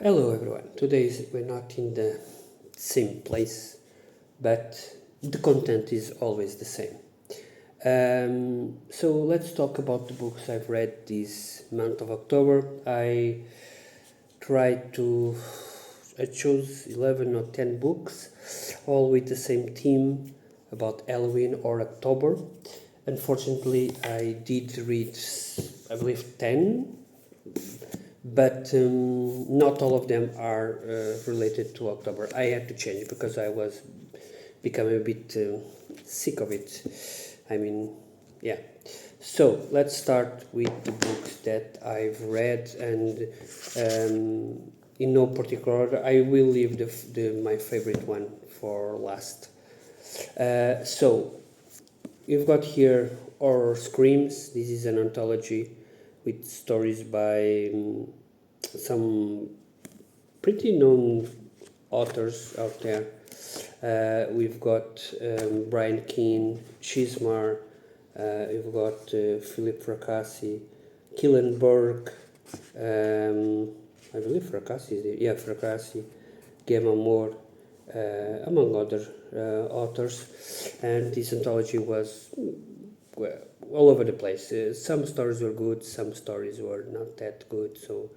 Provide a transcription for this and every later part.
Hello everyone. We're not in the same place, but the content is always the same. So let's talk about the books I've read this month of October. Tried to, I chose 11 or 10 books, all with the same theme about Halloween or October. Unfortunately, I did read, I believe, 10, but not all of them are related to October. I had to change because I was becoming a bit sick of it. I mean, yeah. So let's start with the books that I've read, and in no particular order. I will leave my favorite one for last. So you've got here Horror Screams. This is an anthology with stories by some pretty known authors out there. We've got Brian Keane, Chismar, we've got Philip Fracassi, Killen Burke, I believe Fracassi is there. Yeah, Fracassi, Gemma Moore, among other authors. And this anthology was well, all over the place. Some stories were good, some stories were not that good. So,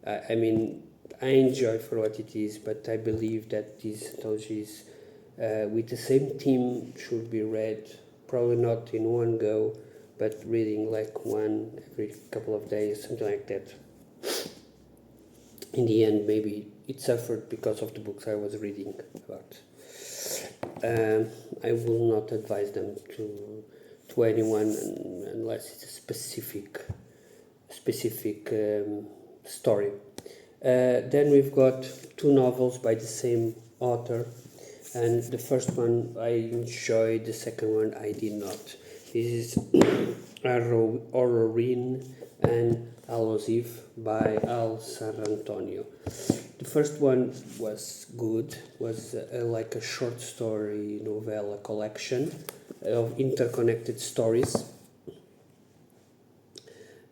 I mean, I enjoy for what it is, but I believe that these anthologies with the same theme should be read, probably not in one go, but reading like one every couple of days, something like that. In the end, maybe it suffered because of the books I was reading about. I will not advise them to anyone unless it's a specific story. Then we've got two novels by the same author, and the first one I enjoyed, the second one I did not. This is Aurorine and Alosiv by Al Sarrantonio. The first one was good, was like a short story novella collection of interconnected stories.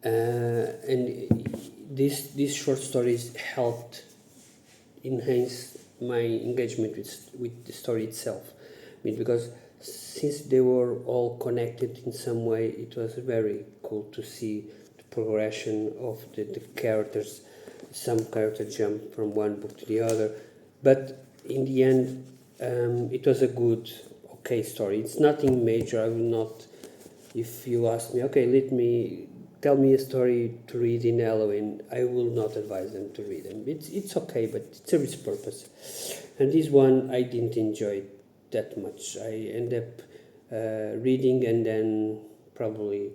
And these short stories helped enhance my engagement with the story itself. I mean, because since they were all connected in some way, it was very cool to see the progression of the characters. Some characters jump from one book to the other, but in the end, it was a good, okay story. It's nothing major. I will not, if you ask me, okay, tell me a story to read in Halloween, I will not advise them to read them. It's okay, but it serves its purpose. And this one I didn't enjoy that much. I end up reading, and then probably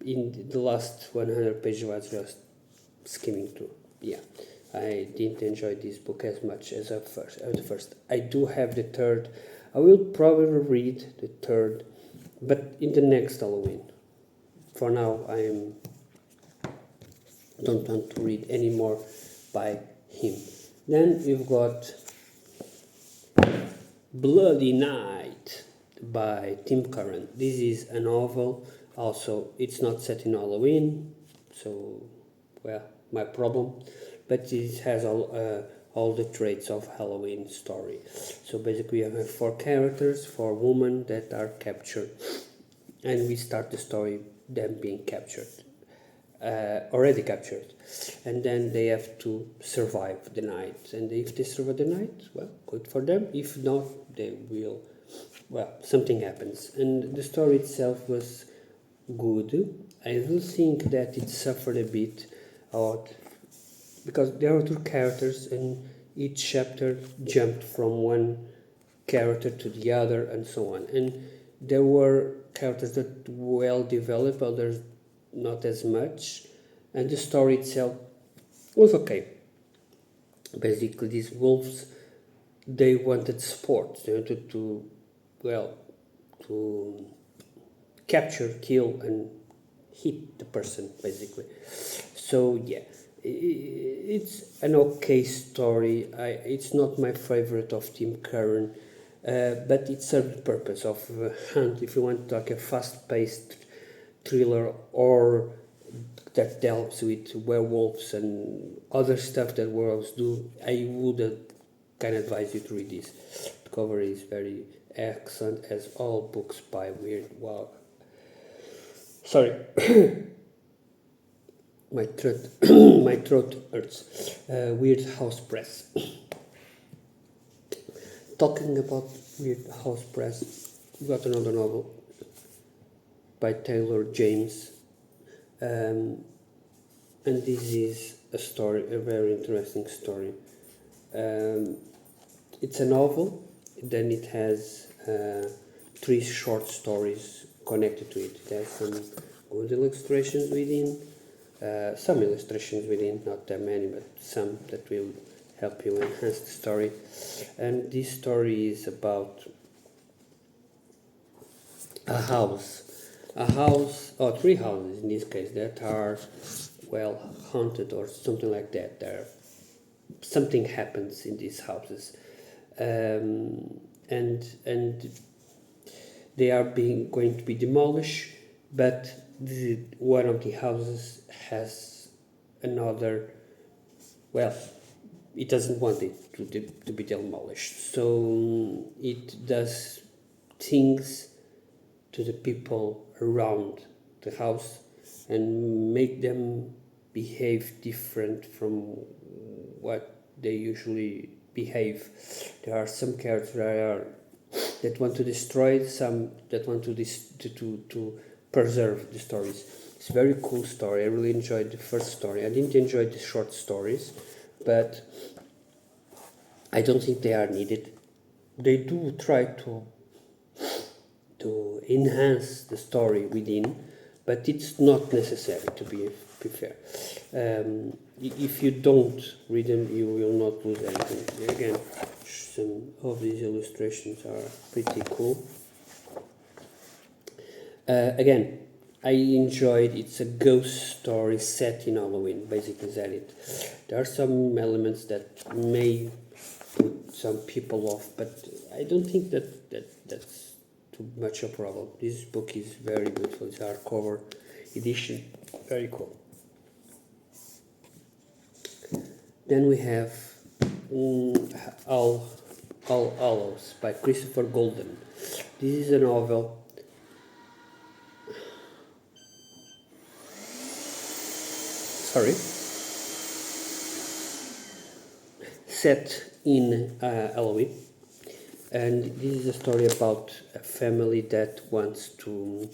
in the last 100 pages I was just skimming through. Yeah, I didn't enjoy this book as much as the first. I do have the third. I will probably read the third, but in the next Halloween. For now, I don't want to read any more by him. Then we've got Bloody Night by Tim Curran. This is a novel. Also, it's not set in Halloween, so, well, my problem. But it has all the traits of Halloween story. So basically, you have 4 characters, 4 women that are captured, and we start the story them being captured, already captured, and then they have to survive the night. And if they survive the night, well, good for them. If not, they will, well, something happens. And the story itself was good. I do think that it suffered a bit out because there are 2 characters, and each chapter jumped from one character to the other and so on. And there were characters that well developed, others not as much, and the story itself was okay. Basically, these wolves, they wanted sport. They wanted to capture, kill, and hit the person, basically. So yeah, it's an okay story. It's not my favorite of Tim Curran, but it serves the purpose of Hunt. If you want like a fast-paced thriller or that deals with werewolves and other stuff that werewolves do, I would kind of advise you to read this. The cover is very excellent, as all books by Weird. Wow, sorry, my throat, my throat hurts. Weird House Press. Talking about Weird House Press, we got another novel by Taylor James. And this is a story, a very interesting story. It's a novel, then it has 3 short stories connected to it. It has some good illustrations within, some illustrations within, not that many, but some that will help you enhance the story. And this story is about a house, or 3 houses in this case, that are, well, haunted or something like that. Something happens in these houses, and they are going to be demolished, but one of the houses has another, well, it doesn't want it to be demolished, so it does things to the people around the house and make them behave different from what they usually behave. There are some characters that want to destroy it, some that want to preserve the stories. It's a very cool story. I really enjoyed the first story. I didn't enjoy the short stories, but I don't think they are needed. They do try to enhance the story within, but it's not necessary, to be fair. If you don't read them, you will not lose anything. Again, some of these illustrations are pretty cool. Again, I enjoyed. It's a ghost story set in Halloween, basically that it. There are some elements that may put some people off, but I don't think that's too much a problem. This book is very beautiful. It's hardcover edition, very cool. Then we have All Hallows by Christopher Golden. This is a novel. Sorry. Set in Halloween, and this is a story about a family that wants to.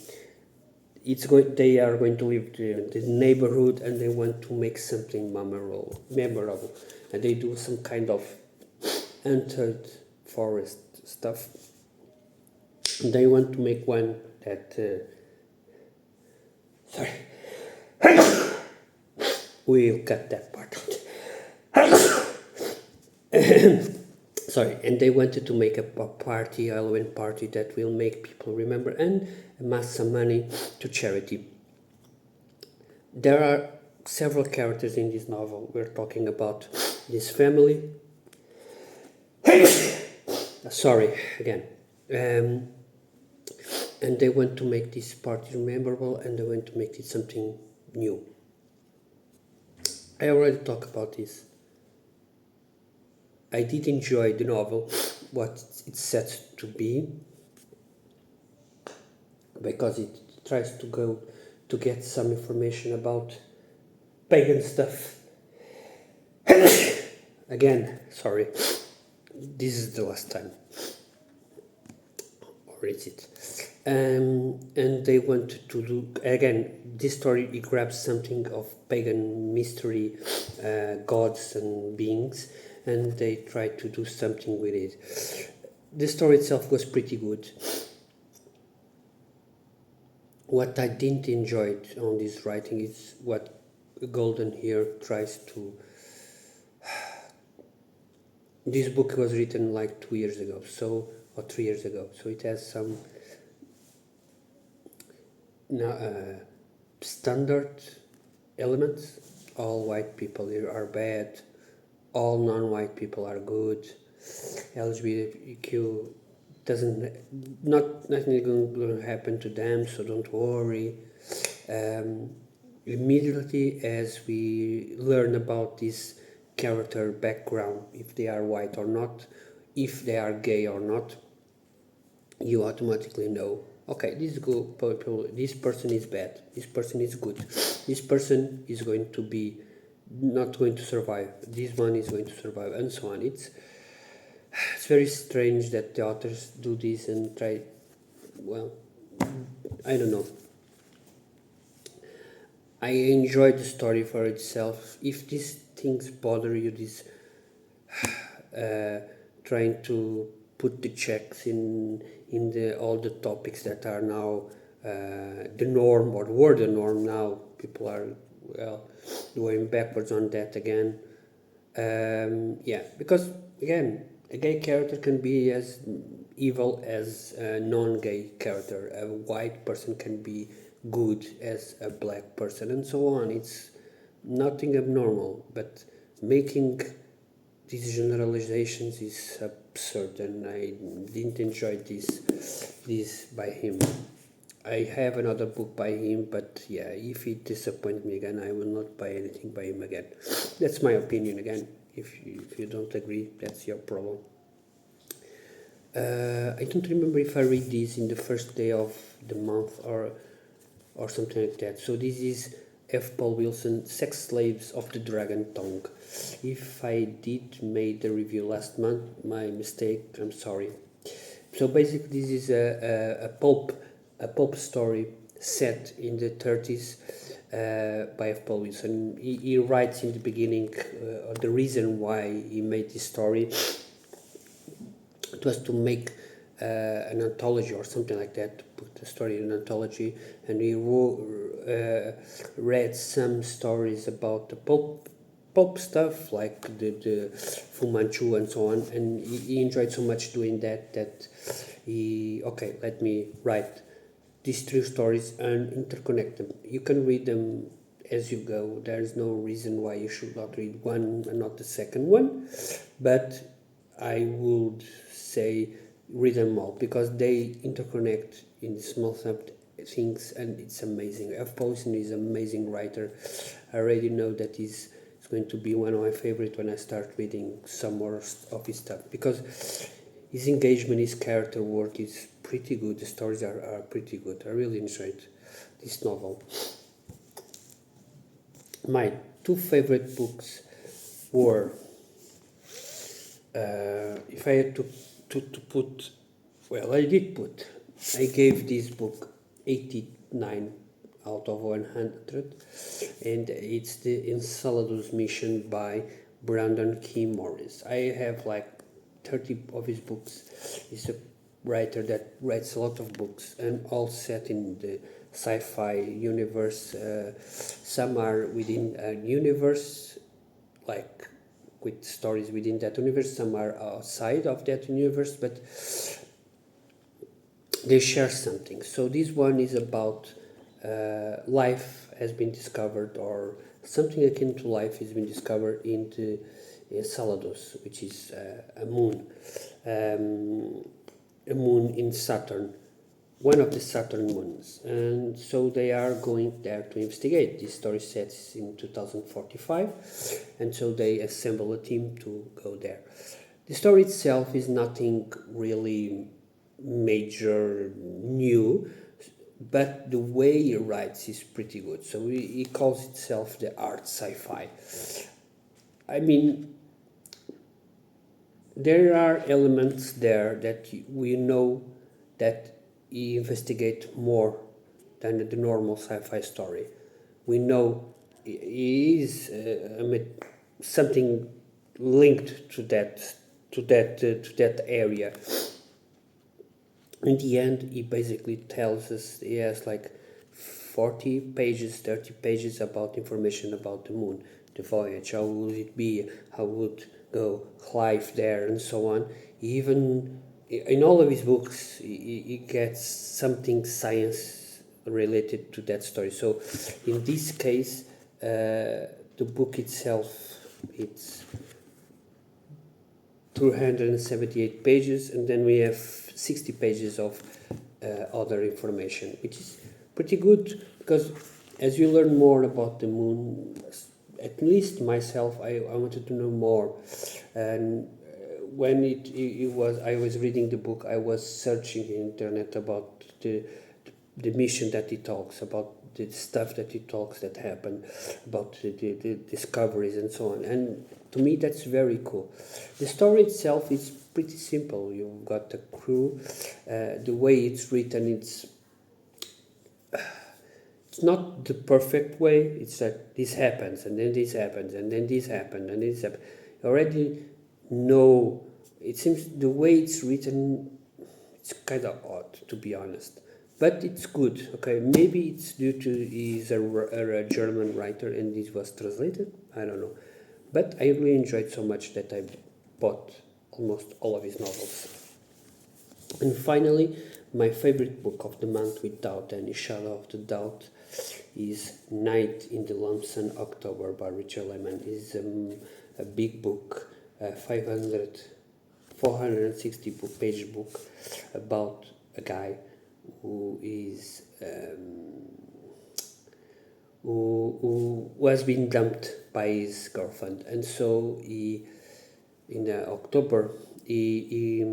They are going to live in the neighborhood, and they want to make something memorable, and they do some kind of entered forest stuff. And they want to make one that. Sorry. We'll cut that part out. Sorry, and they wanted to make a party, a Halloween party that will make people remember and amass some money to charity. There are several characters in this novel. We're talking about this family. Sorry, again. And they want to make this party memorable, and they want to make it something new. I already talked about this. I did enjoy the novel, what it's set to be, because it tries to go to get some information about pagan stuff. Again, sorry, this is the last time. Or is it? And they want to do, again, this story, it grabs something of pagan mystery, gods and beings, and they try to do something with it. The story itself was pretty good. What I didn't enjoy on this writing is what Golden here tries to. This book was written like 2 years ago, or 3 years ago, so it has some standard elements. All white people here are bad, all non-white people are good, LGBTQ nothing going to happen to them, so don't worry. immediately as we learn about this character background, if they are white or not, if they are gay or not, you automatically know, okay, this person is bad, this person is good, this person is going to be not going to survive, this one is going to survive, and so on. It's very strange that the authors do this and try, well, I don't know. I enjoy the story for itself. If these things bother you, this trying to put the checks in the all the topics that are now the norm, or were the norm, now people are, well, going backwards on that again. Yeah, because again, a gay character can be as evil as a non-gay character. A white person can be good as a black person, and so on. It's nothing abnormal, but making these generalizations is absurd, and I didn't enjoy this by him. I have another book by him, but yeah, if he disappoints me again, I will not buy anything by him again. That's my opinion again. If you don't agree, that's your problem. I don't remember if I read this in the first day of the month or something like that. So this is F. Paul Wilson, Sex Slaves of the Dragon Tongue. If I did make the review last month, my mistake, I'm sorry. So basically this is a pulp story set in the 30s by F. Paul Wilson. He writes in the beginning the reason why he made this story. It was to make an anthology or something like that, to put the story in an anthology, and he read some stories about the pulp stuff, like the Fu Manchu and so on, and he enjoyed so much doing that he, okay, let me write these three stories and interconnect them. You can read them as you go. There is no reason why you should not read one and not the second one, but I would say read them all, because they interconnect in small things, and it's amazing. F. Paul Wilson is an amazing writer. I already know that he's going to be one of my favorite when I start reading some more of his stuff, because his engagement, his character work is pretty good. The stories are pretty good. I really enjoyed this novel. My two favorite books were, if I had to put, well, I gave this book 89 out of 100, and it's the Enceladus Mission by Brandon K. Morris. I have like 30 of his books. He's a writer that writes a lot of books, and all set in the sci-fi universe. Some are within a universe, like with stories within that universe. Some are outside of that universe, but they share something. So this one is about life has been discovered, or something akin to life has been discovered into Enceladus, which is a moon in Saturn, one of the Saturn moons. And so they are going there to investigate. This story sets in 2045, and so they assemble a team to go there. The story itself is nothing really major new, but the way he writes is pretty good. So he calls itself the art sci-fi. I mean, there are elements there that we know that he investigates more than the normal sci-fi story. We know he is something linked to that area. In the end, he basically tells us, he has like 40 pages, 30 pages about information about the moon, the voyage, how would it be, how would go life there, and so on. Even in all of his books, he gets something science related to that story. So in this case, the book itself, it's 278 pages, and then we have 60 pages of other information, which is pretty good, because as you learn more about the moon, at least myself, I wanted to know more. And when it was, I was reading the book, I was searching in internet about the mission that he talks about, the stuff that he talks that happened, about the discoveries and so on. And to me, that's very cool. The story itself is pretty simple. You've got the crew, the way it's written, it's not the perfect way. It's that this happens and then this happens and then this happened and this happened. You already know. It seems the way it's written, it's kind of odd, to be honest, but it's good. Okay, maybe it's due to he's a German writer and this was translated. I don't know, but I really enjoyed so much that I bought almost all of his novels. And finally, my favorite book of the month, without any shadow of the doubt, is Night in the Lonesome October by Richard Lehman. It's a big book, 460 page book about a guy who is who was being dumped by his girlfriend, and so he in October he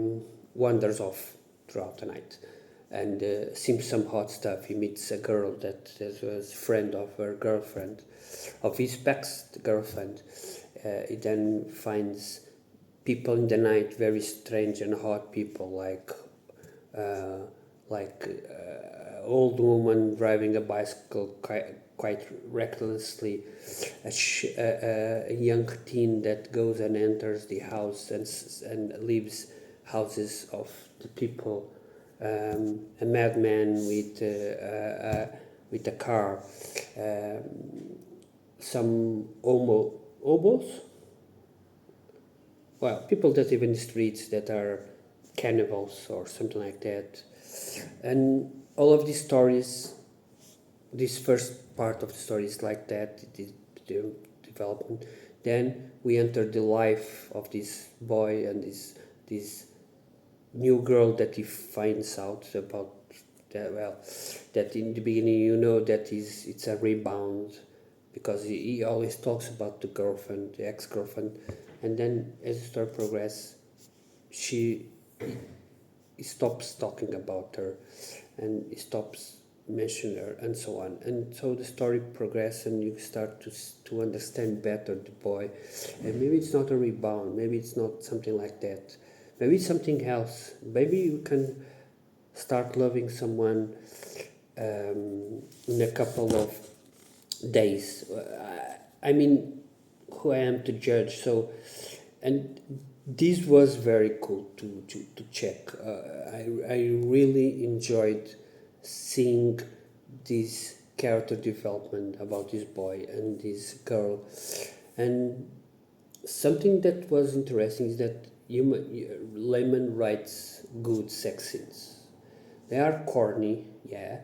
wanders off throughout the night and sees some hot stuff. He meets a girl that was a friend of her girlfriend, of his ex-girlfriend. He then finds people in the night, very strange and hot people, like old woman driving a bicycle quite recklessly, a young teen that goes and enters the house and leaves houses of the people, a madman with a car, some hobos, well, people that live in the streets that are cannibals or something like that. And all of these stories, this first part of the story is like that, the development. Then we enter the life of this boy and this new girl that he finds out about. That in the beginning you know that it's a rebound, because he always talks about the girlfriend, the ex-girlfriend, and then as the story progresses, he stops talking about her, and he stops mentioning her, and so on. And so the story progresses, and you start to understand better the boy. And maybe it's not a rebound, maybe it's not something like that. Maybe it's something else. Maybe you can start loving someone in a couple of days. I mean, who I am to judge? So, and this was very cool to check. I really enjoyed seeing this character development about this boy and this girl. And something that was interesting is that Lehman writes good sex scenes. They are corny, yeah,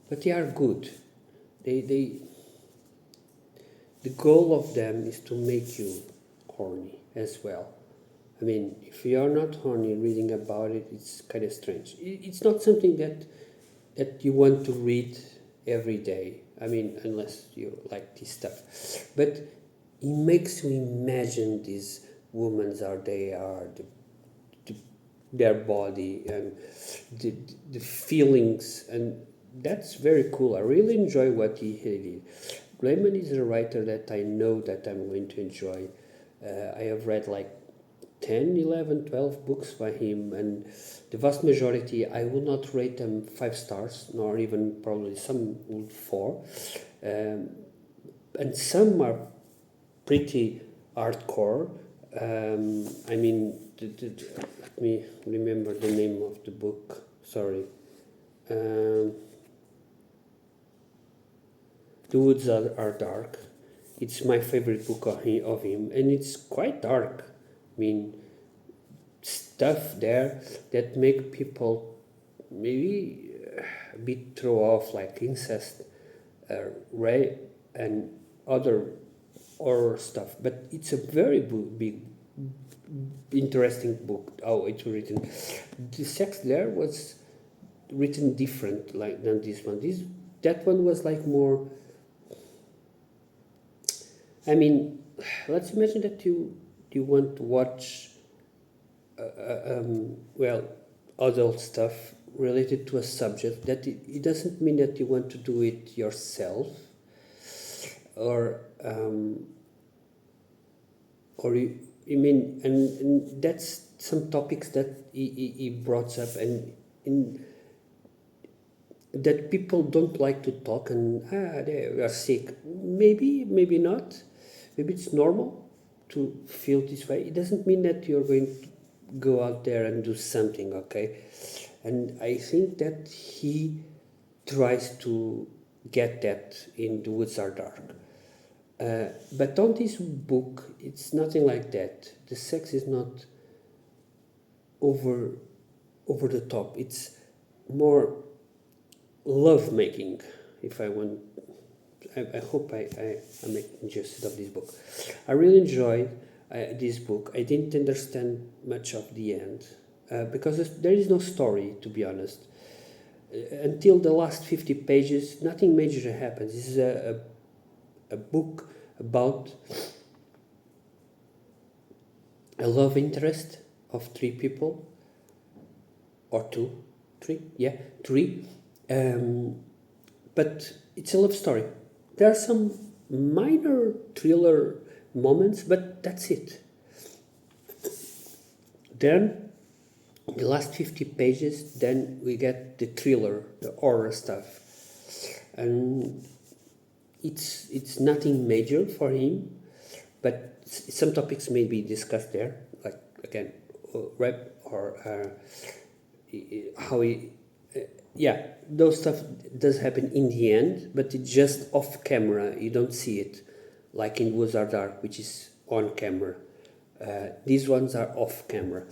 but they are good. The goal of them is to make you horny as well. I mean, if you are not horny reading about it, it's kind of strange. It's not something that you want to read every day. I mean, unless you like this stuff. But it makes you imagine these women as they are, their body and the feelings, and that's very cool. I really enjoy what he did. Lehman is a writer that I know that I'm going to enjoy. I have read like 10, 11, 12 books by him, and the vast majority I will not rate them 5 stars, nor even probably some would 4. And some are pretty hardcore. I mean, let me remember the name of the book. Sorry. The Woods Are Dark. It's my favorite book of him, and it's quite dark. I mean, stuff there that make people maybe a bit throw off, like incest, rape, and other horror stuff. But it's a very big, interesting book. How it's written. The sex there was written different, like than this one. That one was like more I mean, let's imagine that you want to watch well, adult stuff related to a subject that it doesn't mean that you want to do it yourself, or you mean, and that's some topics that he brought up, and in that people don't like to talk, and they are sick. Maybe not. Maybe it's normal to feel this way. It doesn't mean that you're going to go out there and do something, okay? And I think that he tries to get that in The Woods Are Dark. But on this book, it's nothing like that. The sex is not over the top. It's more love making. If I want, I hope I'm making justice of this book. I really enjoyed this book. I didn't understand much of the end because there is no story, to be honest. Until the last 50 pages, nothing major happens. This is a book about a love interest of three people, or three. But it's a love story. There are some minor thriller moments, but that's it. Then, the last 50 pages, then we get the thriller, the horror stuff. And it's nothing major for him, but some topics may be discussed there, like, again, rap, or how he... yeah, those stuff does happen in the end, but it's just off camera. You don't see it, like in Woods Are Dark, which is on camera. These ones are off camera.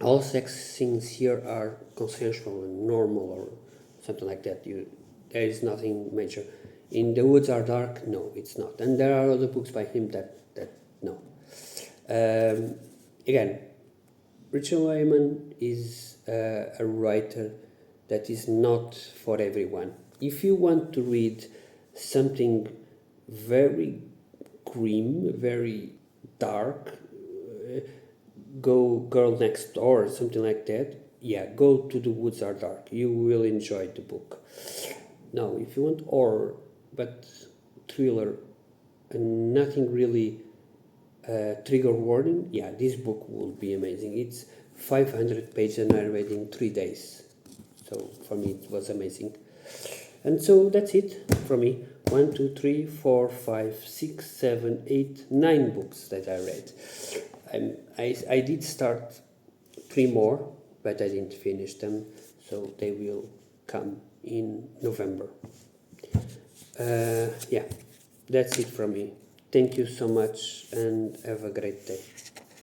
All sex scenes here are consensual and normal, or something like that. There is nothing major. In The Woods Are Dark, no, it's not. And there are other books by him that no. Again, Richard Wyman is a writer that is not for everyone. If you want to read something very grim, very dark, go Girl Next Door, something like that. Yeah, go to The Woods Are Dark. You will enjoy the book. Now, if you want horror, but thriller, and nothing really trigger warning, yeah, this book will be amazing. It's 500 pages and I read in 3 days. So for me, it was amazing. And so that's it from me. 1, 2, 3, 4, 5, 6, 7, 8, 9 books that I read. I did start 3 more, but I didn't finish them, so they will come in November. Yeah, that's it from me. Thank you so much and have a great day.